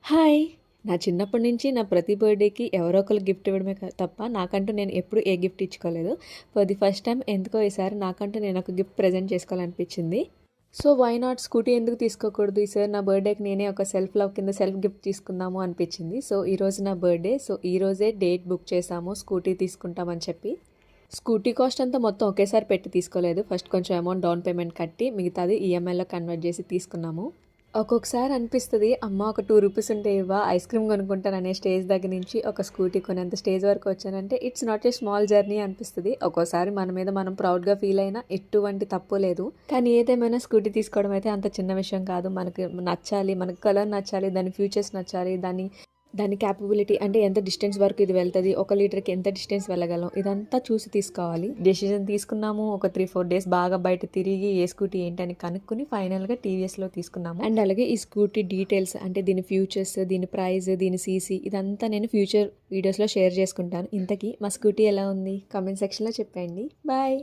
Hi! నా చిన్నప్పటి నుంచి నా ప్రతి బర్త్‌డేకి ఎవరో ఒకళ్ళు గిఫ్ట్ ఇవ్వడమే తప్ప నాకంటూ నేను ఎప్పుడు ఏ గిఫ్ట్ ఇచ్చుకోలేదు. ఫర్ ది ఫస్ట్ టైమ్ ఎందుకో ఈసారి నాకంటూ నేను ఒక గిఫ్ట్ ప్రెజెంట్ చేసుకోవాలనిపించింది. సో, వై నాట్ స్కూటీ ఎందుకు తీసుకోకూడదు? ఈసారి నా బర్త్‌డేకి నేనే ఒక సెల్ఫ్ లవ్ కింద సెల్ఫ్ గిఫ్ట్ తీసుకుందాము అనిపించింది. సో, ఈరోజు నా బర్త్‌డే. సో, ఈరోజే డేట్ బుక్ చేశాము స్కూటీ తీసుకుంటామని చెప్పి. స్కూటీ కాస్ట్ అంతా మొత్తం ఒకేసారి పెట్టి తీసుకోలేదు. ఫస్ట్ కొంచెం అమౌంట్ డౌన్ పేమెంట్ కట్టి మిగతాది ఈఎంఐలో కన్వర్ట్ చేసి తీసుకున్నాము. ఒక్కొక్కసారి అనిపిస్తది, అమ్మ ఒక ₹2 ఉంటే ఇవ్వా ఐస్ క్రీమ్ కొనుక్కుంటాననే స్టేజ్ దగ్గర నుంచి ఒక స్కూటీ కొనేంత స్టేజ్ వరకు వచ్చానంటే it's not a small journey అనిపిస్తది. ఒక్కోసారి మన మీద మనం ప్రౌడ్‌గా ఫీల్ అయినా ఎటువంటి తప్పు లేదు. కానీ ఏదేమైనా స్కూటీ తీసుకోవడం అయితే అంత చిన్న విషయం కాదు. మనకి నచ్చాలి, మనకి కలర్ నచ్చాలి, దాని ఫీచర్స్ నచ్చాలి, దాని క్యాపబిలిటీ అంటే ఎంత డిస్టెన్స్ వరకు ఇది వెళ్తది, 1 లీటర్‌కి ఎంత డిస్టెన్స్ వెళ్ళగలం, ఇదంతా చూసి తీసుకోవాలి. డెసిషన్ తీసుకున్నాము. ఒక 3-4 డేస్ బాగా బయట తిరిగి ఏ స్కూటీ ఏంటని కనుక్కొని ఫైనల్‌గా టీవీఎస్‌లో తీసుకున్నాము. అండ్ అలాగే ఈ స్కూటీ డీటెయిల్స్ అంటే దీని ఫ్యూచర్స్, దీని ప్రైస్, దీని సీసీ ఇదంతా నేను ఫ్యూచర్ వీడియోస్‌లో షేర్ చేసుకుంటాను. ఇంతకీ మా స్కూటీ ఎలా ఉంది? కామెంట్ సెక్షన్‌లో చెప్పండి. బాయ్.